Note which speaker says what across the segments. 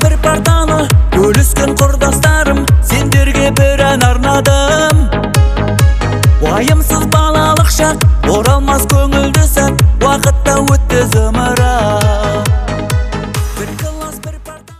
Speaker 1: Bir partаны bölüşken құрдастарым, сендерге бір ән арнадым. Уайымсыз балалық шақ, оралмас көңілді сәт, уақытта өтті зымырап. Bir класс bir partаны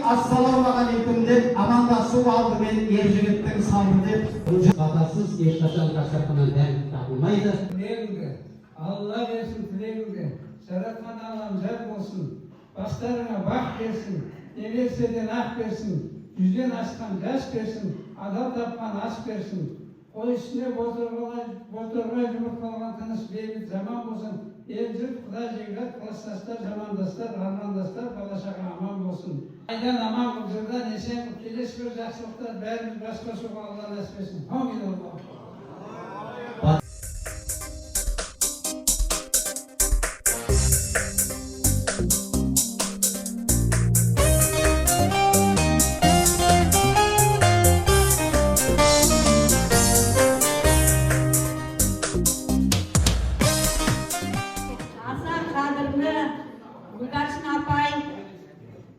Speaker 2: Assalamualaikum deb amandashuv aldı men er jigitning soni deb xatasiz hech qachon kasabdan topilmaydi.
Speaker 3: Tilегіңді Алла берсін, тілегіңді жаратқан Аллам жар болсын, бастарыңа бақ берсін, немерседен ақ берсін, жүзден асқан жас берсін, адал тапқан ас берсін. Қой үстіне бозторғай жұмыртқалған тыныш бейбіт заман болсын. Ел жұрт құда жекжат, кластастар, замандастар, армандастар, бала-шаға аман болсын. Айдан аман бұл жырдан есен бұл келесі бір жақсылықтар бәріміз басқосуға Алла нәсіп етсін. Амин Алла.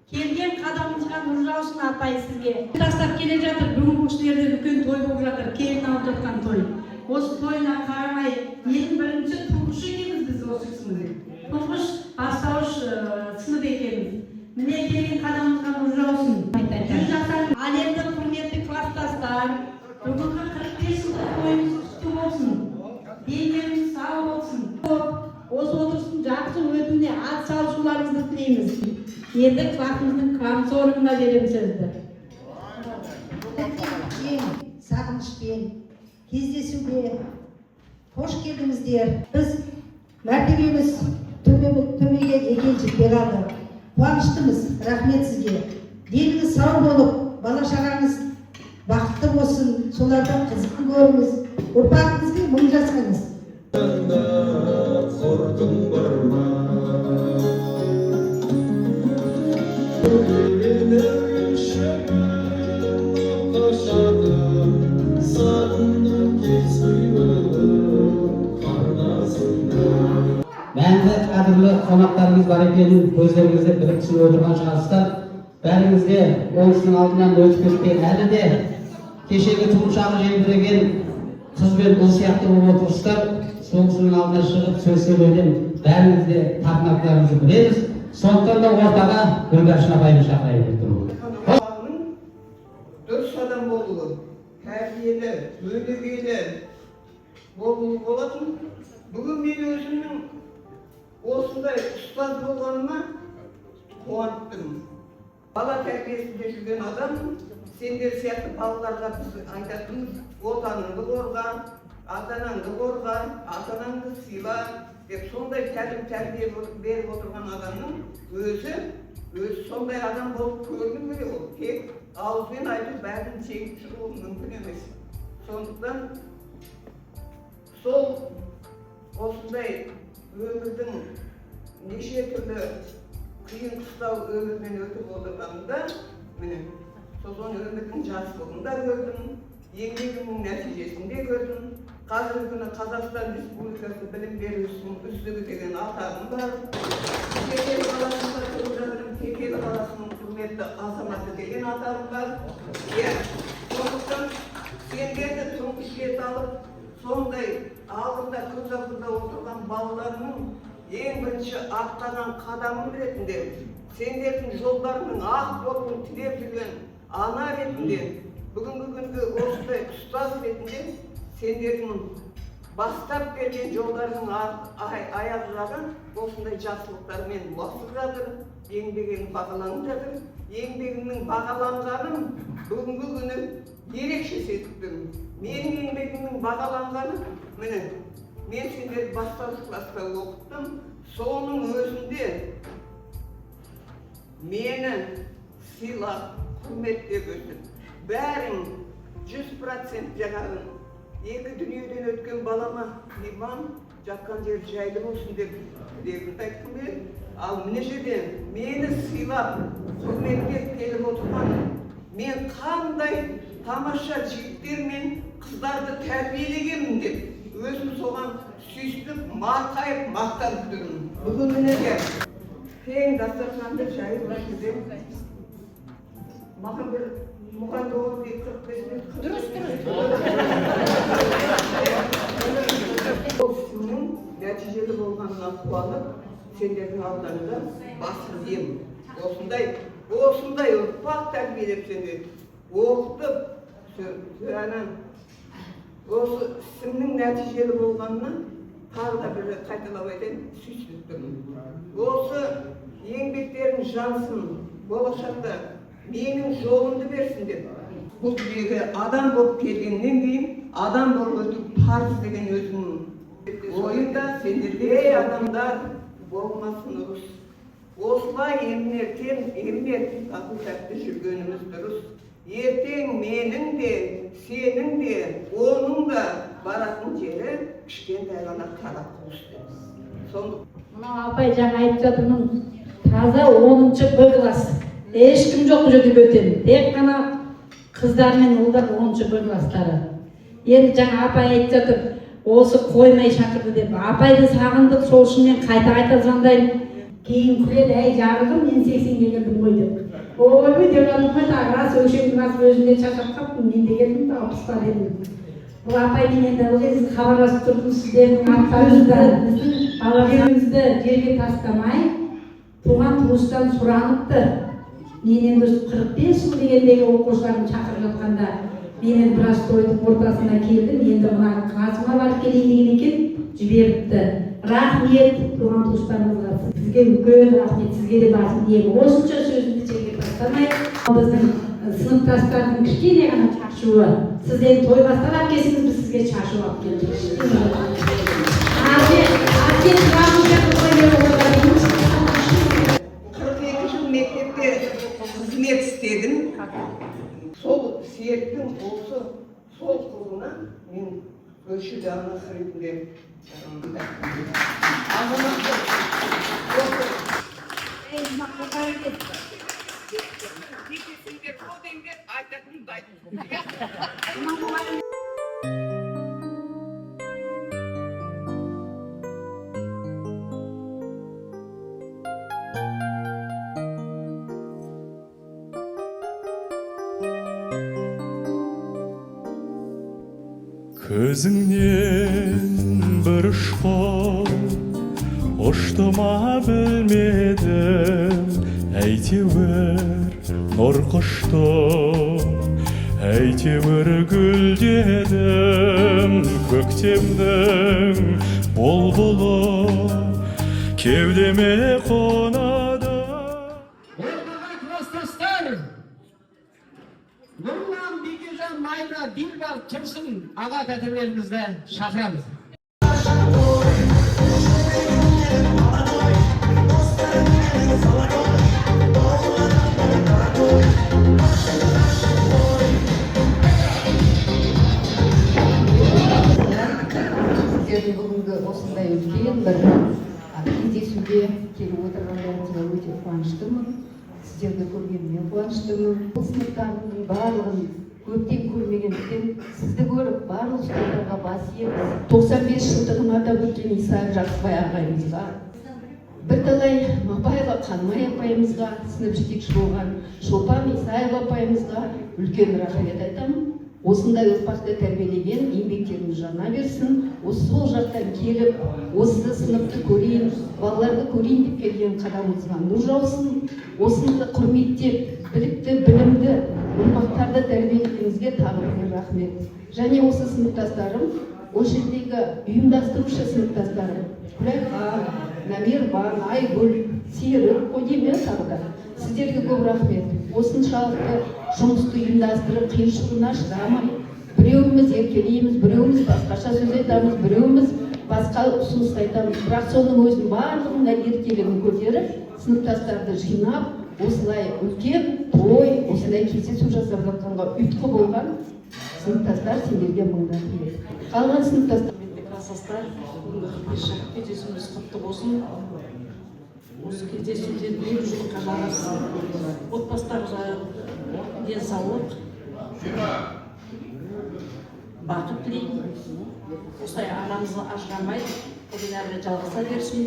Speaker 4: Келген қадамыңызға нұр жаусын апай сізге. Тастап келе жатыр, бүгінгі кісілерде үлкен той болып жатыр, келін алып жатқан той. Осы тойына қарамай, ең бірінші тұңғыш екенбіз біз осы кісімізде. Тұңғыш бастауыш сынып екенбіз. Міне келген қадамыңызға нұр жаусын. Әлемді құрметті кластастар, бүгінгі 45 жылдық тойымыз құтты болсын. Денеріңіз сау болсын. Осы отырыстың жақсы өтуіне ат салушыларыңызды тілейміз. Енді классымыздың комсоргына береміз сөзді.
Speaker 5: Сағынышпен кездесуге қош келдіңіздер. Біз мәртебеміз төбеге екен жетпей қалды. Қуаныштымыз, рахмет сізге. Деніңіз сау болып, бала-шағаңыз бақытты болсын, солардан қызығын көріңіз, ұрпағыңызбен мың жасаңыз.
Speaker 1: Қорқың бар ма?
Speaker 2: Мәңгі қадірлі қонақтарыңыз бар екенін көздеріңізде біліп түсініп отырған шығарсыздар. Бәріңізге ол кісінің алдынан өтіп кетпей, әлі де кешегі тұмшағы желбіреген қыз бен ұл сияқты болып отырсыздар. Сол кісінің алдына шығып сөз сөйлеуден бәріңіз де тартынақтарыңызды білеміз. Сондықтан да ортаға Гүлбаршын апайымды шақырайын.
Speaker 6: Дұрыс адам болуы, тәрбиелі, өнегелі болуы болатын. Бүгін мен өзімнің осындай ұстаз болғаныма қуанттым. Бала тәрбиесінде жүрген адам, сендер сияқты балаларға біз айтатынымыз, отаныңды қорға, ата-анаңды қорға, ата-анаңды сыйла деп сондай тәрбие беріп отырған адамның өзі сондай адам болып көріну керек. Ол тек ауызбен айтып бәрін шегіп шығуы мүмкін емес. Сондықтан сол осындай өмірдің неше түрлі қиын қыстау өмірмен өтіп отырғанында, міне, сосын өмірдің жақсылығын да көрдім, еңбегімнің нәтижесін де көрдім. Қазіргі күні Қазақстан Республикасы білім беру үздігі деген атағым бар. Текелі қаласында тұрып жатырмын, Текелі қаласының құрметті азаматы деген атағым бар. Сондықтан сендерді тұңғыш рет алып, сондай алдында көз алдында отырған балаларының ең бірінші аттаған қадамым ретінде, сендердің жолдарының ақ болуын тілеп жүрген ана ретінде, бүгінгі күнгі осындай ұстаз ретінде сендердің бастап берген жолдарының аяқ жағы осындай жақсылықтармен басып жатыр, еңбегің бағаланып жатыр. Еңбегімнің бағаланғанын бүгінгі күні ерекше сезіктім. Менің еңбегімнің бағаланғаны, міне, мен сендерді бастауыш класста оқыттым, соның өзінде мені сыйлап, құрметтеп өстім. Бәрің 100% жаңағы екі дүниеден өткен балама иман жатқан жер жайлы болсын деп тілегімді айтқым келеді. Ал мына жерден мені сыйлап, құрметтеп келіп отырған, мен қандай тамаша жігіттер мен қыздарды тәрбиелегенмін деп өзім соған сүйсініп, марқайып, мақтанып жүрмін. Бүгін мінеге кең дастарханды жайылған кезде маған бір мұған doğru bir 45 минут. Дұрыс. Нәтижелі болғанына қуанып, сендердің алдарында басып иемін. Осындай ұрпақ тәрбиелеп сендер оқытып, осы ісімнің нәтижелі болғанына тағы да бір қайталап айтайын, сүйсініп тұрмын. Осы еңбектерің жансын, болашақта менің жолымды берсін деп. Бұл дүниеге адам болып келгеннен кейін адам болып өту парыз деген өзімнің ойымда сендерге адамдар болмасын ұрыс. Осылай емнет ақыл тәтті жүргеніміз дұрыс. Ертең менің де, сенің де, оның да баратын жері кішкентай ғана қарап қуыс.
Speaker 4: Мына апай жаңа айтып жатырмын, таза 10-шы Б класс. Ешкім жоқ бұл жерде бөтен. Тек қана қыздар мен ұлдар 10-шы Б класстары. Енді жаңа апай айтып жатыр, осы қоймай шақырды деп. Апайды сағындық, сол үшін мен қайта звондаймын. Кейін күледі, әй жарығым, мен 80-ге келдім ғой деп. Ой, деуленім ғой, рас өшемді рас өзімде шашап қаптым, мен де келдім, 60-тар едім. Бұл апаймен енді ылғыз хабарласып тұрдым, сіздердің аттарыңызды, балаларыңызды жерге тастамай, туған туыстан сұраныпты. Мен енді 45 жыл дегендегі оқушыларын шақырып жатқанда, мен енді біраз тойдың ортасына келдім, енді мына қасыма барып келейін деген екен, жіберіпті. Рахмет туған туыстарыңызға, сізге үлкен рахмет, сізге де басым деймін. Осынша сөзімді жерге тастамай, біздің сыныптастардың кішкене ғана шашуы. Сіз енді той бастап келсеңіз, біз сізге шашу алып келдік. Аркен сұрағыңыз
Speaker 6: 42 жыл мектепте қызмет істедім. Сол серіктің осы сол қызына мен көрші анасы ретінде
Speaker 7: Көзіңнен бір ұшқын ұшты-ма білмедім, әйтеуір нұр құштым, әйтеуір гүлдедім. Көктемнің бұлбұлы кеудеме қонады.
Speaker 3: Ордаға кластастар! Нұрлан Бекежан Майна Дилбар Тұрсын аға тәтелерімізді шақырамыз.
Speaker 8: Сіздердің бүгінгі осындай үлкен бір кездесуге келіп отырғандарыңызға өте қуаныштымын. Сіздерді көргеніме қуаныштымын. Бұл сыныптарымның барлығын көптен көрмегендіктен сізді көріп барлық ұстаздарға бас иеміз. 95 жылдығын атап өткен Исаев Жақсыбай ағайымызға, бірталай Мапаева Қанмай апайымызға, сынып жетекші болған Шолпан Исаева апайымызға үлкен рахмет айтамын. Осындай ұрпақты тәрбиелеген, еңбектеріңіз жана берсін. Осы сол жақтан келіп, осы сыныпты көрейін, балаларды көрейін деп келген қадамымызға нұр жаусын. Осыны құрметтеп, білікті, білімді ұрпақтарды тәрбиелегеніңізге тағы бір рахмет. Және осы сыныптастарым, осы жердегі ұйымдастырушы сыныптастарым, Күлайхан, Намирбан, Айгүл, Серік, Қодеме тағы да. Сіздерге көп рахмет. Осыншалықты жұмысты ұйымдастырып, қиыншылығына шыдамай, біреуіміз еркелейміз, біреуіміз басқаша сөз айтамыз, біреуіміз басқа ұсыныс айтамыз. Бірақ соның өзінің барлығында еркелігін көтеріп, сыныптастарды жинап, осылай үлкен той, осылай кездесу жасап жатқанға ұйытқы болған сыныптастар сендерге мыңдап рахмет. Қалған сыныптастар
Speaker 4: класстастар, бүгінгі шақырып кездесуіміз құтты болсын. Осы кездесуде ел жұртқа жарасын. Отбасыларға денсаулық, бақыт тілеймін. Осылай арамызды ажырамай, одан әрі жалғаса берсін.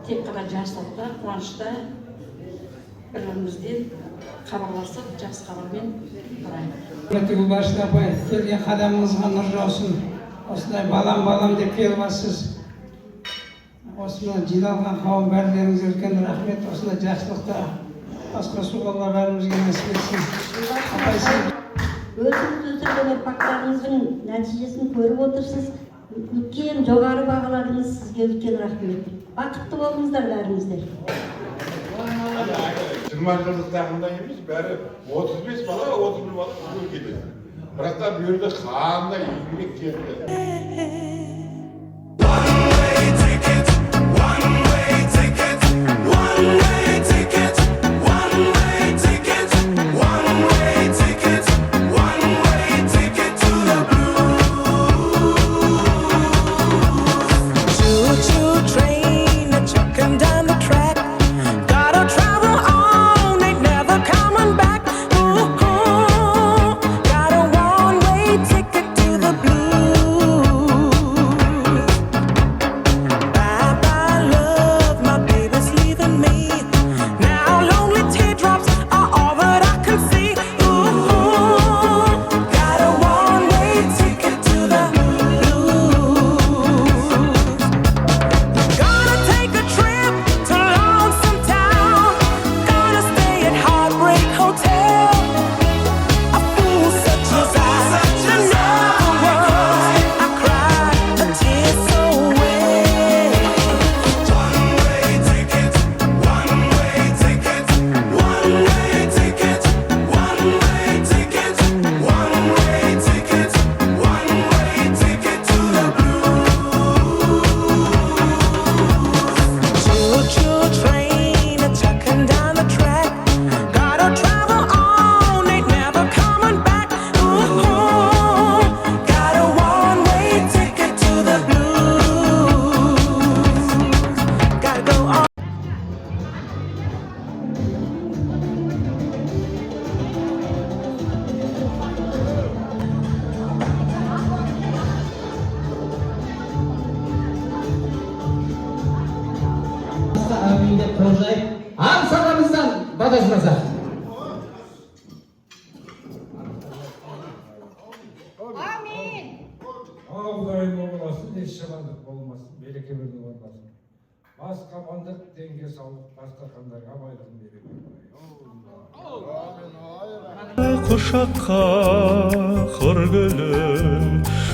Speaker 4: Тек қана жақсылықта, қуанышта бір-бірімізден хабарласып, жақсы хабармен тараймыз.
Speaker 3: Құрметті Гүлбаршын апай, келген қадамыңызға нұр жаусын. Осылай балам деп келіпсіз. Осыны жиналған қауым бәрілеріңізге үлкен рахмет. Осылай жақсылықта басқосуға Алла бәрімізге нәсіп етсін. Апай,
Speaker 5: Өзіңіз өсірген ұрпақтарыңыздың нәтижесін көріп отырсыз. Үлкен жоғары бағаладыңыз, сізге үлкен рахмет. Бақытты болыңыздар бәріңіздер.
Speaker 9: 20 жылдықтағында емес, бәрі 35 бала, 31 бала үйге кетеді. Бірақ та бұл жерде қандай еңбек кетті.
Speaker 2: Аңсағанымыздан бадажмаса.
Speaker 3: Амин. Құдайым болғасын, еш жамандық болмасын, береке берген болмасын. Басқа амандық, денге саулық, дастархандарға байлығын береке.
Speaker 7: Құшаққа қыр гүлі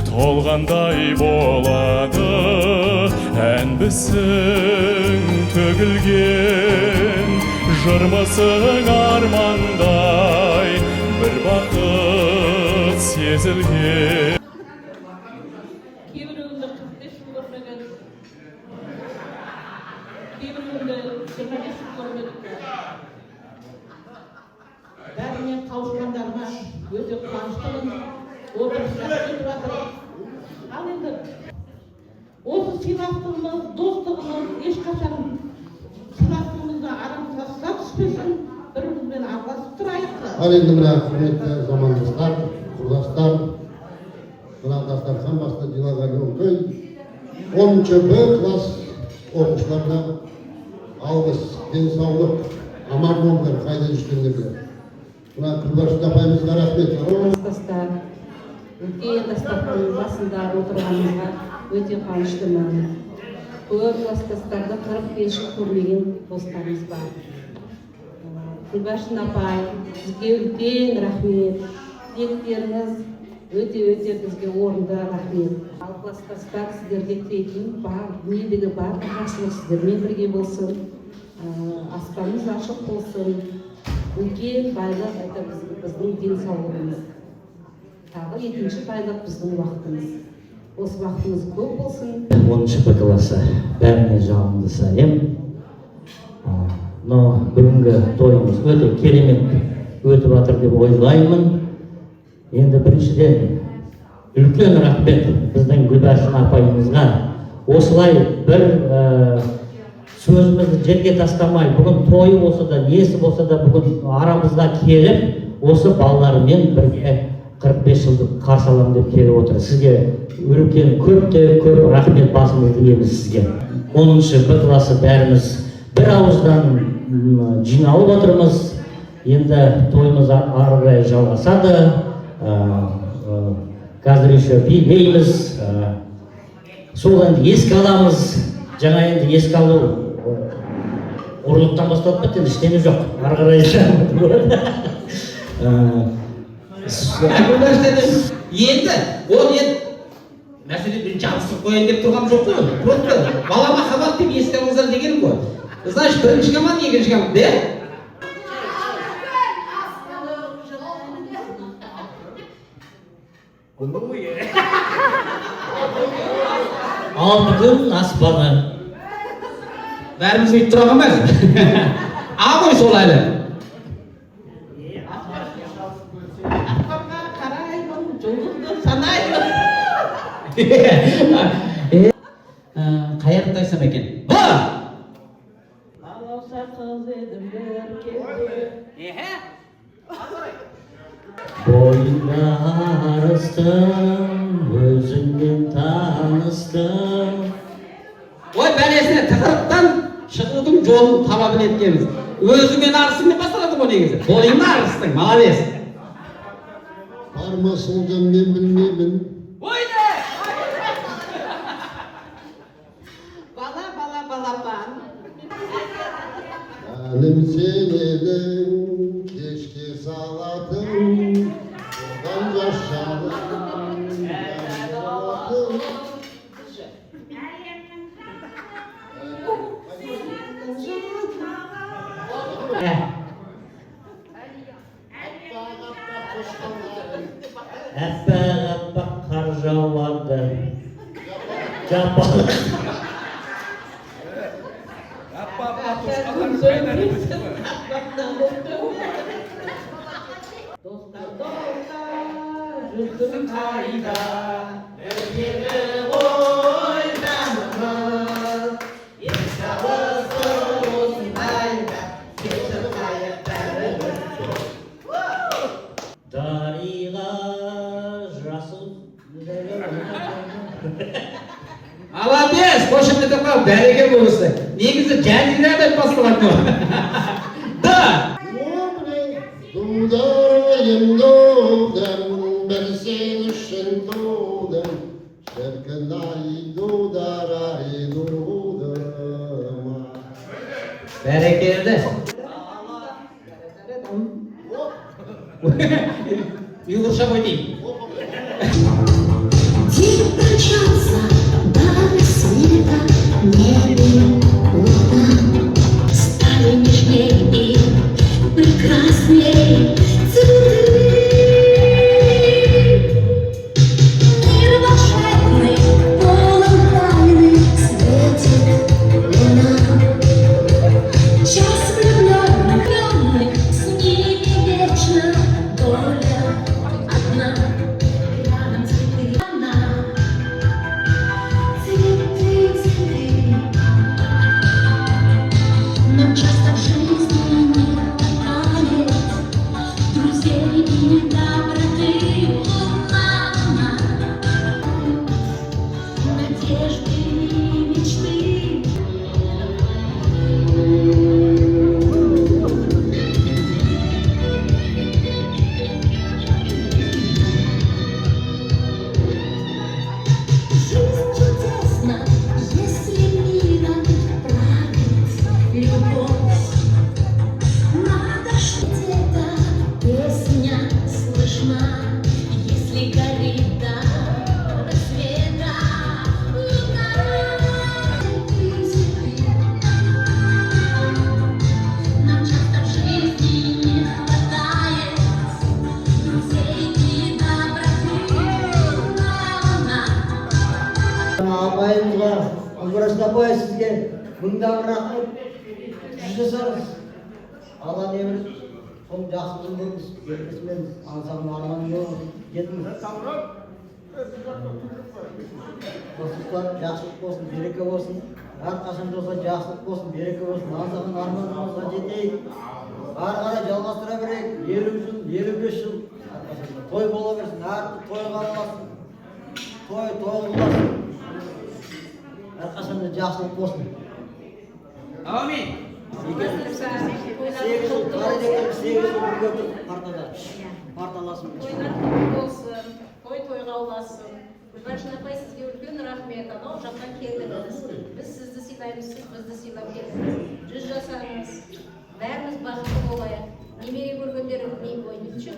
Speaker 7: толғандай болады, әнбісің төгілген, жырмысың армандай, бір бақыт сезілген.
Speaker 4: Кейбіреуінде 45 жыл көрмеген, кейбіреуінде 25 жыл көрмедік. Бәрінен қауышқандарына өте қуаныштымын. Отырыстар кетіп жатыр. Ал енді осы сыйластығымыз, достығымыз ешқашан сыйластығымызда арамызға сызат түспесін, бір-бірімізбен араласып тұрайық.
Speaker 10: Ал енді мына құрметті замандастар, құрдастар, мына дастархан басында жиналған той 10-Б класс оқушыларына алғыс, денсаулық, аман болыңдар, қайда жүргендерге. Мына Гүлбаршын апайымызға рахмет.
Speaker 4: Дастастар, үлкен дастарханның басында отырғанымызға өте қуаныштымын.
Speaker 5: көп класстастарда 45 жыл көрмеген достарымыз бар. Гүлбаршын апай, сізге үлкен рахмет. Тілектеріңіз өте бізге орынды рахмет. Ал класстастар, сіздерге тілейтін бар, дүниедегі бар жақсылық сіздермен бірге болсын. Аспанымыз ашық болсын. Үлкен байлық айта біздің денсаулығымыз. Тағы екінші байлық біздің уақытымыз. Осы уақытымыз көп болсын.
Speaker 11: 10-шы Б классы бәріне жалынды сәлем. Бүгінгі тойымыз өте керемет өтіп жатыр деп ойлаймын. Енді біріншіден үлкен рахмет біздің Гүлбаршын апайымызға. Осылай бір сөзімізді жерге тастамай, бүгін тойы болса да, несі болса да бүгін арамызға келіп, осы балалармен бірге 45 жылдық қарсы аламын деп келіп отыр. Сізге үлкен көп рахмет басымызды иеміз сізге. 10-шы Б классы бәріміз бір ауыздан жиналып отырмыз. Енді тойымыз ары қарай жалғасады. Қазір еще билейміз. Сол енді еске аламыз. Жаңа енді еске алу ұрлықтан басталып кетті, ештеңе жоқ. Ары қарай
Speaker 2: енді ол мәселе жабыстырып қояйын деп тұрғам жоқ қой. Просто бала махаббат деп еске алыңыздар дегенім ғой. Значит, бірінші команда, екінші команда, де?
Speaker 11: Алтын аспаны.
Speaker 2: Бәріміз өйтіп тұрған ба? А ғой сол әлі. Қайыр тайсам екен?
Speaker 5: Алауса қыз едім бір кезде.
Speaker 11: Бойыңда арыстым, өзіңмен таныстым.
Speaker 2: Ой, бәлесіне тығырықтан шығудың жолын таба білеткенбіз. Өзіңмен арыстың басталады ғой негізі. Бойыңда арыстың, молодец.
Speaker 10: Бармасыңды мен білмеймін.
Speaker 2: Ойды!
Speaker 5: Балапан.
Speaker 10: Әнім сен едің, кешке салатын, одан жашадым.
Speaker 11: Әппақ қар жауады. Жапалақ.
Speaker 2: Жүзім қайда, өркені ойнамыз, еске алысы осындайда, кетіп қайық бәріміз.
Speaker 11: Дариға жасыл.
Speaker 2: Молодец, қошемет апа, бәреке болысы. Негізі жәзирадан басталады. Да!
Speaker 10: Дудайым дудым, бір сен үшін тудым, шіркін-ай дудар-ай дудым.
Speaker 2: Бәрекелді. Ұйғырша қойдейм.
Speaker 12: День промчался до рассвета, небе луна стали нежней и прекрасней цветы. Мир волшебный, полон тайны, светит луна. Час влюбленных, с ними вечно доля одна. Рядом цветы, она, цветы, цветы.
Speaker 11: Абай сізге мыңдан рахмет. Жүз жасаңыз. Алла небір сол жақсылығын көріңіз. Ертесімен аңсаған арманым болыңыз. Кетіңіз. Достықтар жақсылық болсын, береке болсын. Әрқашан болса жақсылық болсын, береке болсын. Аңсаған арманымызға жетейік. Ары қарай жалғастыра берейік. 50 жыл, 55 жыл. Той бола берсін, әрті тойға аласың. Той қыласың. Әрқашан да жақсылық болсын.
Speaker 6: Amin.
Speaker 11: 8 жыл, қарайдекер 8 жыл көрді партада. Парталасын.
Speaker 5: Тойға оласын. Гүлбаршын апай, сізге үлкен рахмет. Анау жақтан келдіңіз. Біз сізді сыйлаймыз, сіз бізді сыйлап келдіңіз. 100 жасаңыз. Бәріміз бақытты болайық. Немере көргендер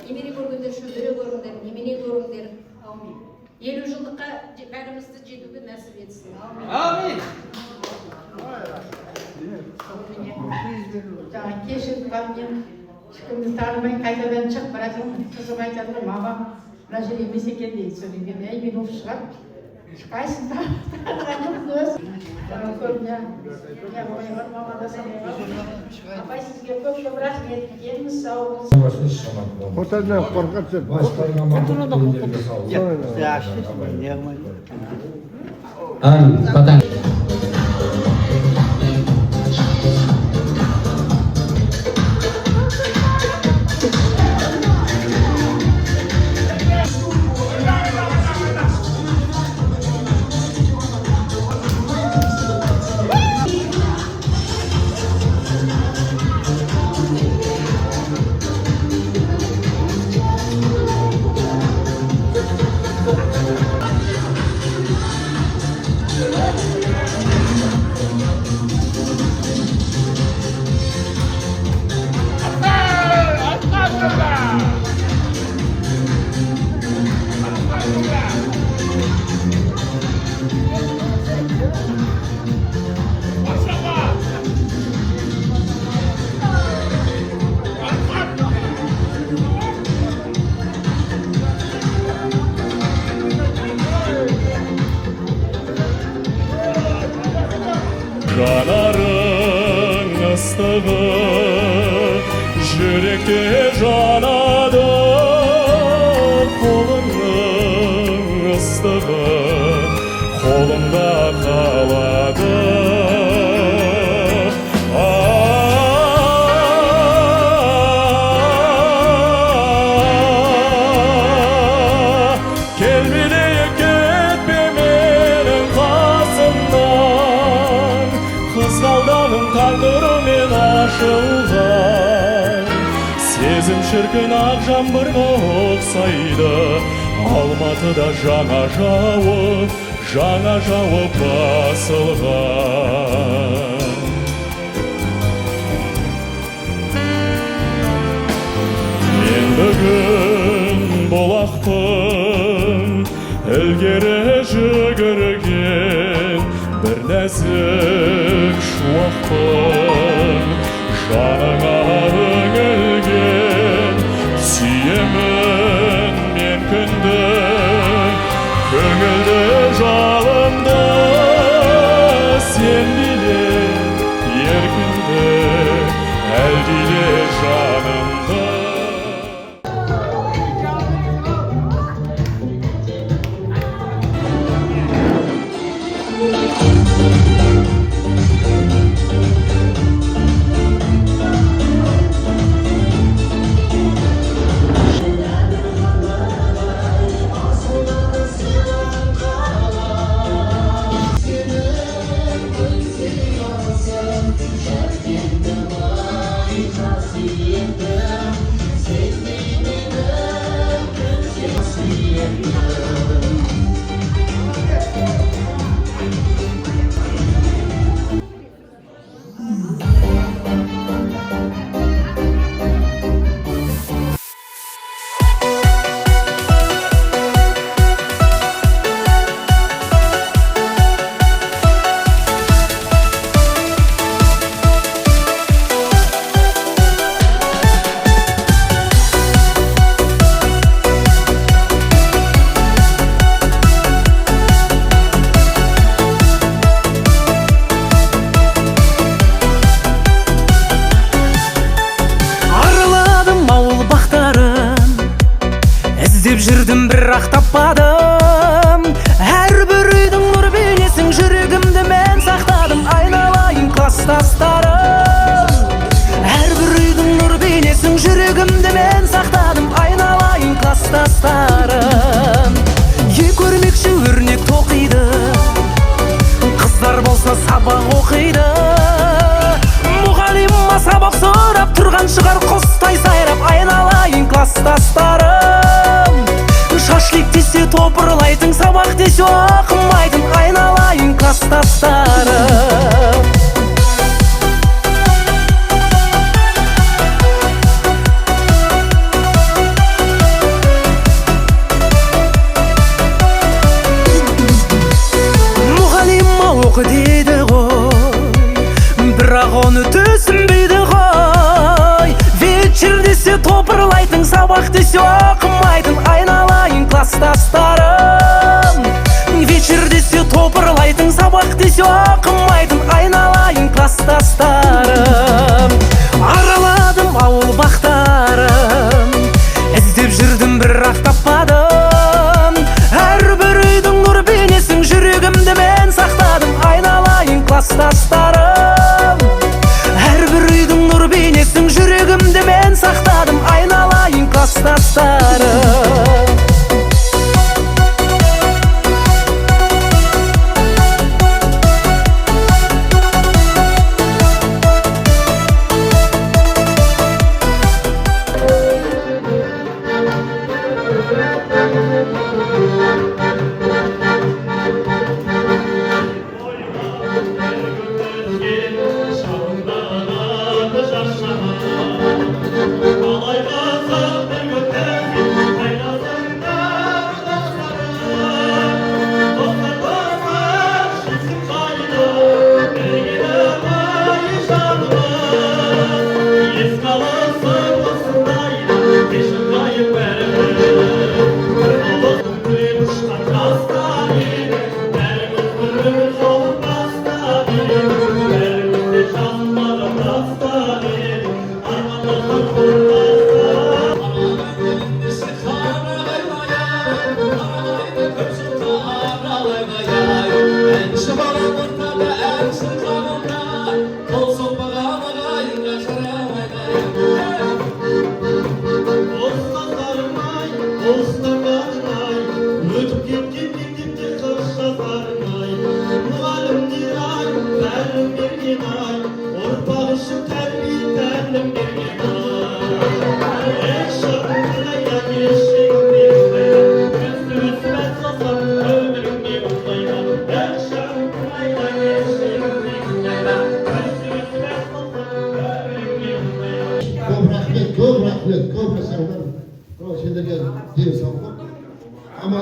Speaker 5: немере көргендер шөбере көріңдер, немене көріңдер. Аумин. 50 жылдыққа бәрімізді жетуге нәсіп етсін.
Speaker 6: Amin.
Speaker 4: Жаңа кешіріп қалып мен ешкімді танымай қайтадан шығып бара жатырмын. Қызым айтады ғой, мама мына жер емес екен дейді. Содан кейін әй мен осы шығар. Шықайсың ба? Апай сізге көп рахмет. Деніңіз сау болсын.
Speaker 10: Отадан қорқатсың.
Speaker 7: Жанарың ыстығы жүректе жанады, қолыңның ыстығы қолымда қалады. Келмейді кетпе менің қасымнан, қызғалданым тағдырымен ашылған. Сезім шіркін ақ жаңбырға ұқсайды, Алматыда жаңа жауып басылған. Мен бүгін болақпын, ілгері жүгірген бір нәзік шуақпын. Жаныңа үңілген сүйемін мен күнді, көңілді жалынды сен биле еркінді, әлдиле жанымды.
Speaker 1: бірақ таппадым. Әрбір үйдің нұр бейнесін жүрегімді мен сақтадым. Айналайын класстастарым, әрбір үйдің нұр бейнесін жүрегімді мен сақтадым. Айналайын класстастарым, көрмекші өрнек тоқиды, қыздар болса сабақ оқиды. Мұғалима сабақ сұрап тұрған шығар құстай сайрап. Айналайын класстастарым, шашлик десе топырлайтын, сабақ десе оқымайтын. Айналайын класстастарым. Оқы дейді ғой, бірақ оны түсінбейді ғой. Вечер десе топырлайтын, сабақ десе оқымайтын. Айналайын класстастарым, вечер десе топырлайтын, сабақ десе оқымайтын. Айналайын класстастарым, араладым ауыл бақтарын, іздеп жүрдім бірақ таппадым. Әрбір үйдің нұр бейнесін жүрегімді мен сақтадым. Айналайын класстастарым, әрбір үйдің нұр бейнесін жүрегімді мен сақтадым. Айналайын класстастарым.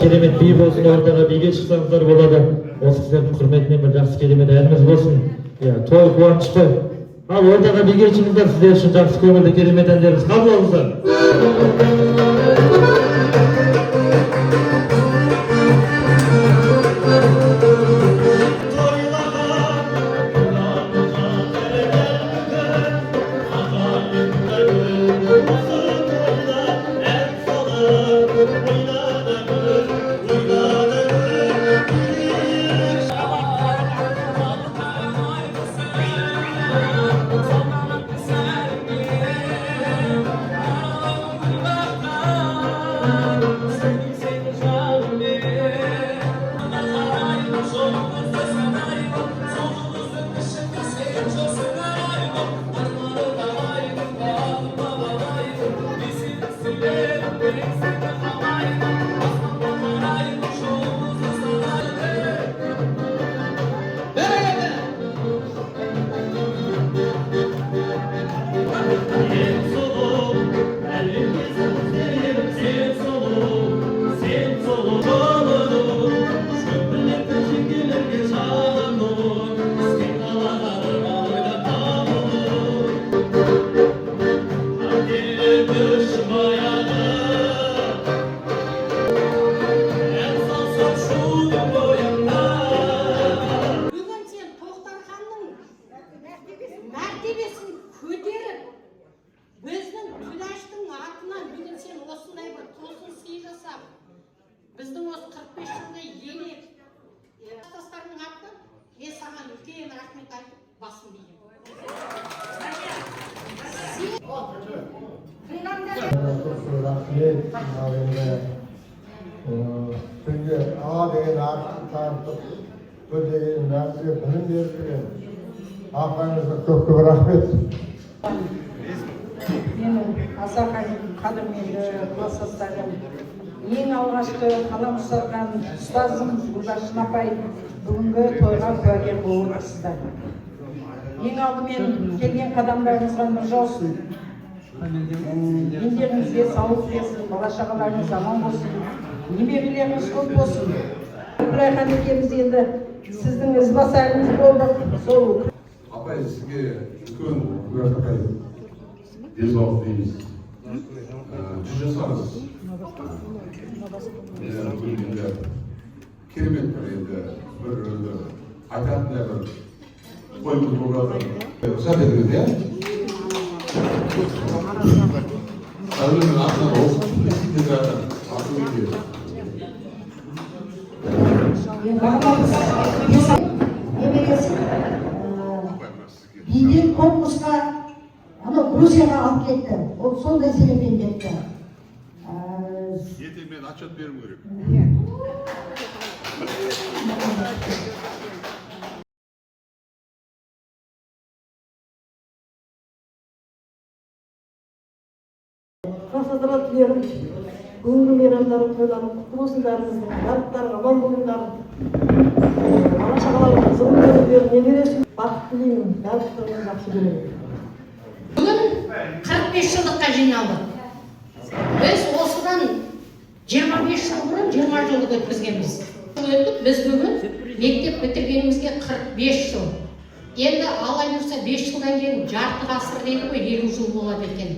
Speaker 11: Керемет би болсын, ортаға биге шықсаңыздар болады. Осы кісілердің құрметінен бір жақсы керемет әніміз болсын. Той қуаныш қой. Ал ортаға биге шығыңыздар, сіздер үшін жақсы көңілді керемет әндеріміз қабыл алыңыздар.
Speaker 4: Достарымның атынан мен саған үлкен рахмет айтып басым деймін.
Speaker 10: Рахмет, çünkü A деген артын тартып, Б деген нәрсеге білім берілген. Ағаңызға көп рахмет.
Speaker 5: Менің аса қадірменді класстастарым, ең алғашқы қалам ұстаған ұстазым Гүлдашын апай бүгінгі тойға куәгер болып отырсыздар. Ең алдымен келген қадамдарыңызға нұр жаусын. Ендеріңізге саулық берсін, бала-шағаларыңыз аман болсын, немерелеріңіз көп болсын. Ибрайхан екеуміз енді сіздің ізбасарыңыз болдық. Сол
Speaker 9: апай сізге үлкен апай денсаулық дейміз. Жүз жасаңыз. Керемет бір енді бір айтатындай бір қойымыз болып жатыр. Рұқсат етіңіз, иә? Әулінің атынан оқып естіп жатыр.
Speaker 5: Биден конкурсқа Грузияға алып кетті. Ол сондай себеппен кетті.
Speaker 9: Ертең мен отчет беруім керек.
Speaker 5: Қасадыра тілерім, бүгінгі мейрамдарын тойланып, құтты болсындарыңыздың, барлықтарың аман болыңдар. Бала-шағаларыңыз зылын көріңдер, немересін бақыт тілеймін, барлықтарыңыз жақсы көремін.
Speaker 4: Бүгін 45 жылдыққа жиналдық. Біз осыдан 25 жыл бұрын 20 жылдық өткізгенбіз. Біз бүгін мектеп бітіргенімізге 45 жыл. Енді алай жүрсе 5 жылдан кейін жарты ғасыр дейді ғой, 50 жыл болады екен.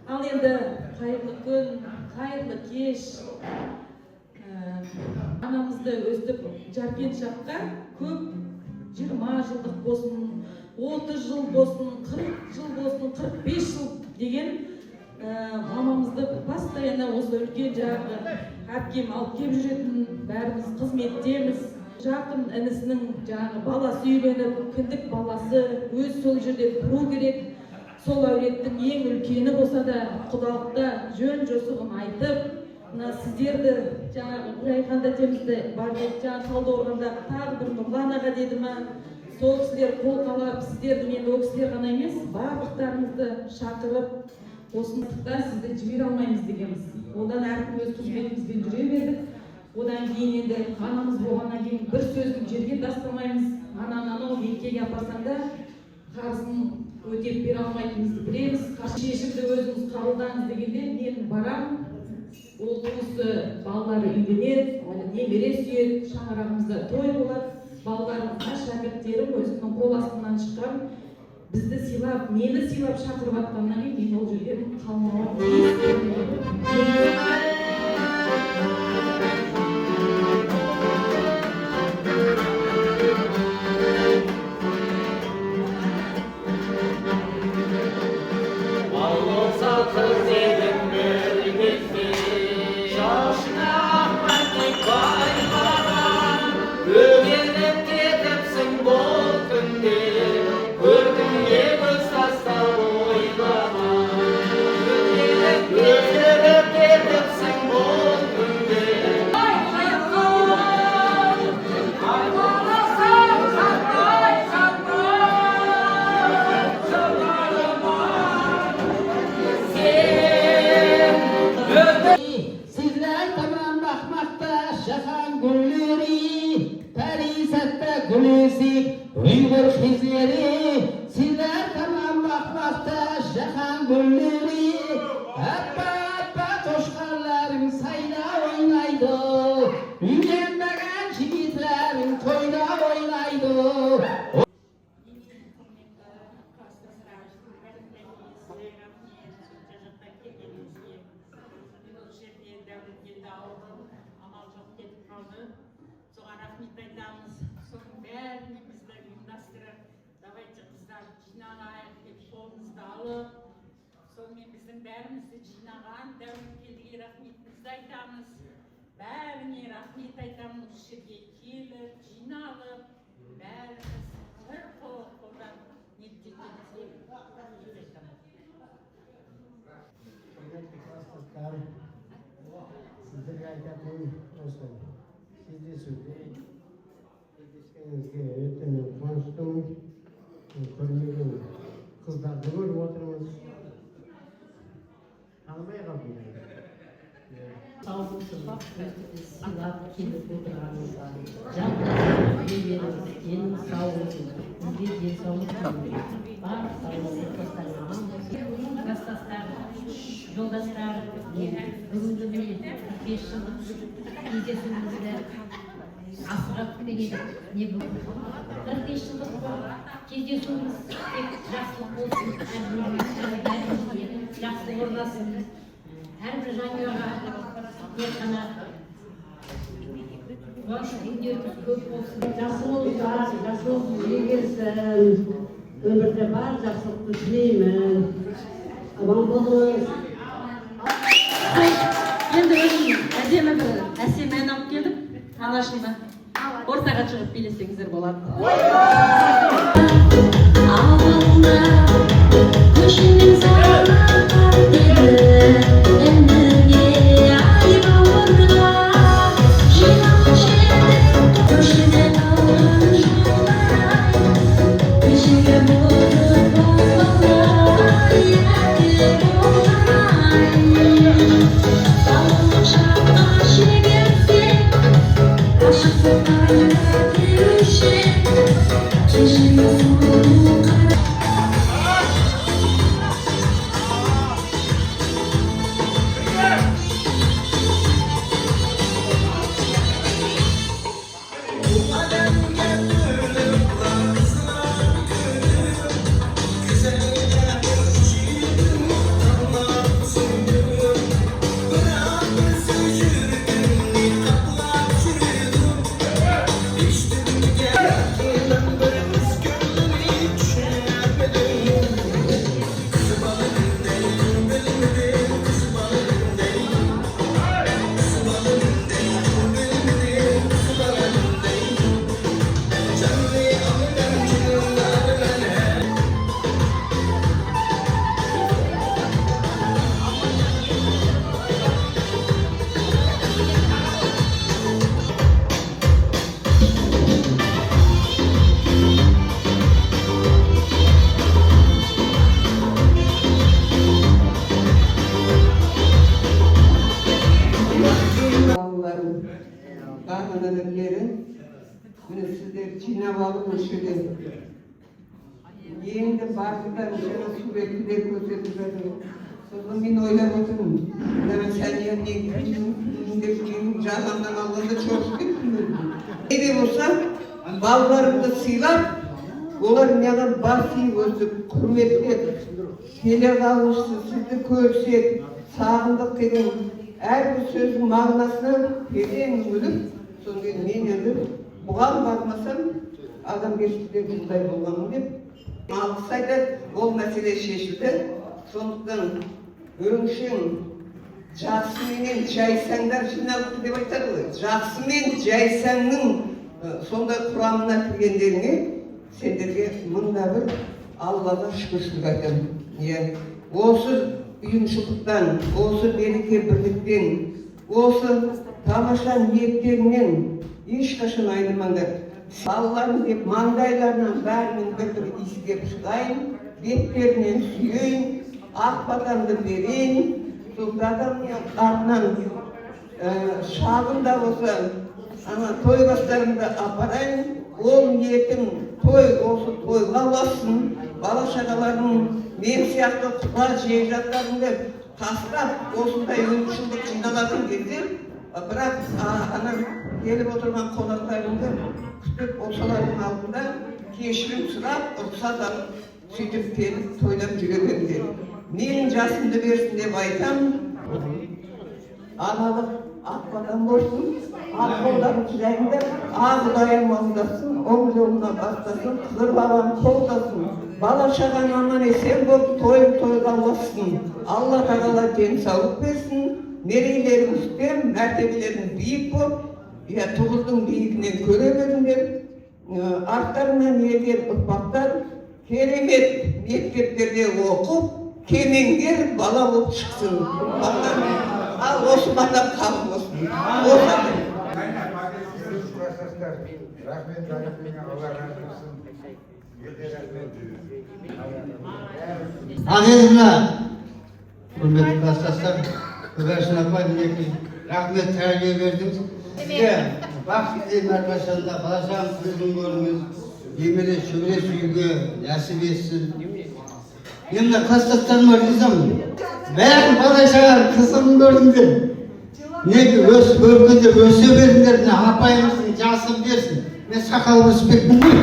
Speaker 5: Ал енді қайырлы күн, қайырлы кеш. Анамызды өстіп жаркен шаққа көп 20 жылдық болсын, 30 жыл болсын, 40 жыл болсын, 45 жыл деген мамамызды постоянно осы үлкен жағы әпкем алып кеп жүретін, бәріміз қызметтеміз. Жақын інісінің жағы баласы үйленіп, кіндік баласы өз сол жерде тұру керек. Сол әулеттің ең үлкені болса да құдалықта жөн жосығын айтып, сіздерді жаңағы Ибрайхан тәтемізді бар деп жаңағы Талдықорғандағы тағы бір Нұрлан аға деді ма, сол кісілер қол қалап, сіздерді мен ол кісілер ғана емес, барлықтарыңызды шақырып, осындықта сізді жібере алмаймыз дегенбіз. Одан әркім өз қызметімізбен жүре бердік. Одан кейін енді анамыз болғаннан кейін бір сөзді жерге тастамаймыз. Анау меккеге апарсаң да қарызын өтеп бере алмайтынымызды білеміз. Шешімді өзіңіз қабылдаңыз дегенде мен барамын. Ол туысы балалары үйленеді, немере сүйеді, шаңырағымызда той болады. Балаларымызға шәкірттерім өзімнің қол астынан шыққан, бізді сыйлап, мені сыйлап шақырып жатқаннан кейін мен ол жерден қалмауға тиіс.
Speaker 2: Sizler tamam bakmakta şahan gülleri, Parisat'ta gülüzik, Uygur kızları. Sizler tamam bakmakta şahan gülleri, Happa toşkarlarım sayda oynaydı, Ünlenmegen çivitlerim toyda oynaydı.
Speaker 13: Давайте қыздар жиналайық деп қолымызды алып, сонымен біздің бәрімізді жинаған дәулеткелдіге рахметімізді айтамыз. Бәріне рахмет айтамыз, осы жерге келіп, жиналып, бәріміз бір қолдан ниеттеткенімізге айтамыз.
Speaker 10: Sizlerge aytатыным осы кездесуде кездескеніңізге өте мен қуаныштымын. Көрмеген қыздарды көріп отырмыз. Танымай қалдым.
Speaker 5: Sağ olsun, sılap kelip oturganыңызга жакшы беребиз. Ден сау болсун. Бизге ден саулык бериңиз. Баардык саулыктастар аман болсун. Классташтар, жолдаштар, бүгүнкү міне 5 жылдык кездесүүбүздө асыгат күнегедик. Не бүгүн 45 жылдык кездесүүбүз тек жакшылык болсун. Жакшы орнасын. Әрбір жанұяға тек қана қуаныш күндеріміз көп болсын. Жақсылық тілегенсін. Өмірде бар жақсылықты тілеймін. Аман болыңыз.
Speaker 4: Енді өзім әдемі бір әсем ән алып келдім. Анашыма ортаға шығып билесеңіздер болады.
Speaker 12: Ağında köşenin sağına kaldı.
Speaker 6: Жинап алып өшірді. Енді бардыдан жаңа суретті де көрсетіп жатыр. Сосын мен ойлап отырмын. Сәния не деп жазамдан алғанда шошып кеттім. Неде болса, балаларымды сыйлап, олар маған бас иіп өстіп құрметтеп, келе қалышты, сізді көрсек, сағындық деген әрбір сөздің мағынасына терең үңіліп, сонымен мен енді бұған бармасам, адамгершілікте бұндай болғанмын деп алғыс айтады. Ол мәселе шешілді. Сондықтан өңшең жақсы менен жайсаңдар жиналыпты деп айтады ғой. Жақсы мен жайсаңның сондай құрамына кіргендеріңе сендерге мыңда бір Аллаға шүкіршілік айтамын. Осы ұйымшылдықтан, осы береке бірліктен, осы тамаша ниеттерінен ешқашан айнымаңдар. Балаларым деп маңдайларынан бәрінің бір-бір иіскеп шығайын, беттерінен сүйейін, ақ батамды берейін, сол адамның артынан Şağın da olsa, ana toy başlarında aparayım, ol niyetim toy olsun, toyga olasın, bala şakalarının men siyakta tutar jeyjatlarını taslap, olsunday ömüşüldük jinaladın кезде, bırak ana gelip oturgan konaklarımda kütüp olsaların altında keşirim sırap, ruhsat alıp, süйтіп келіп тойлап жүрген деді. Менің жасымды берсін деп айтам. Аналық атпадан болсын, ат қолдарын сұрайыңдар, ақ ұдайым аудасын, оң жолына бастасын, қызыр баланы қолдасын. Бала шаған аман есен болып, тойып тойға ұласын. Алла тағала денсаулық берсін, мерейлерің үстем, мәртебелерің биік болып, туғыздың биігінен көре беріңдер. Арттарынан ерген ұрпақтар керемет мектептерде оқып, кемеңгер бала болып шықсын. Ал осы батап қабыл болсын.
Speaker 10: Рахмет, Алла разы болсын.
Speaker 2: Ағайынға, құрметті кластастар, Күбәшін апай, рахмет тәрбие бердіңіз. Сізге бақыт тілеймін әрқашанда, бала-шағаның көзін көріңіз, емеле шөбере сүюге нәсіп етсін. Енді кластастарыма ризамын. Бәрін бала-шағаның қызығын көрдіңдер. Неге өсіп өркендеп өсе беріңдер, апайымыздың жасын берсін. Мен сақал өспекпін ғой.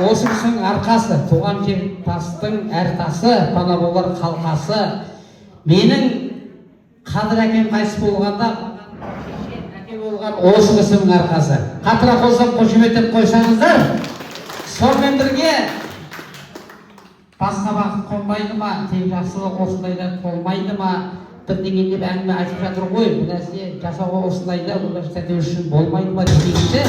Speaker 14: Осы кісінің арқасы, туған жер тастың әртасы, пана болар қалқасы. Менің Қадыр әкем қайсы болғанда, әке болған осы кісінің арқасы. Қатыра қосып, қошеметтеп қойсаңыздар, сонымен бірге басқа бақыт қонбайды ма, тек жақсылық осындайда болмайды ма, бірдеңе деп әңгіме айтып жатыр ғой, бұл нәрсе жасауға осындайда, бұл нәрсе үшін болмайды ма демейінше,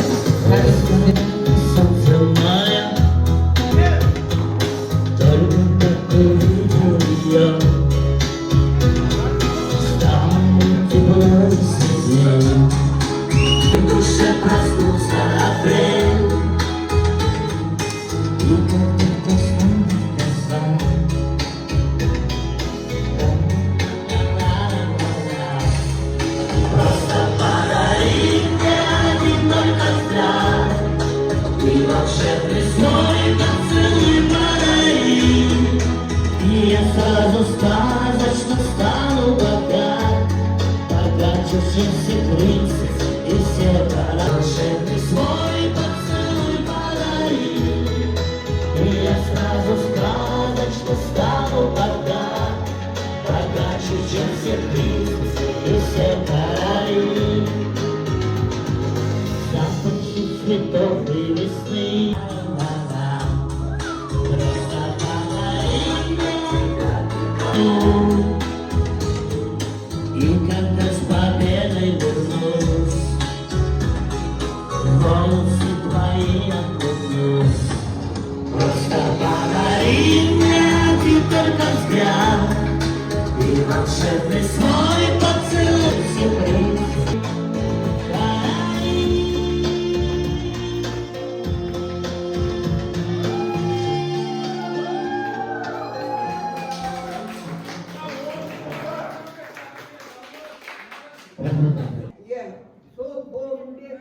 Speaker 6: Сол болымды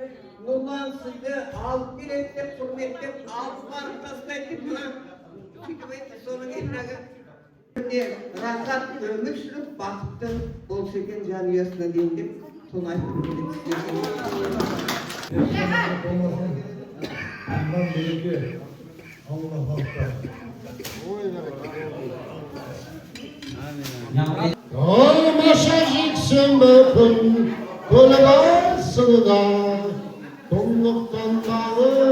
Speaker 6: Нұрлан сізді алып келеді деп, құрметтеп, алып барып тастайды деп, сөйтіп айтты, соның енағы рахат өмір сүріп, бақытты болса екен жанұясына дейін деп, соны айтып келеді.
Speaker 10: Olmasa jiksin bakın, kolu basını da, donluktan dağılır.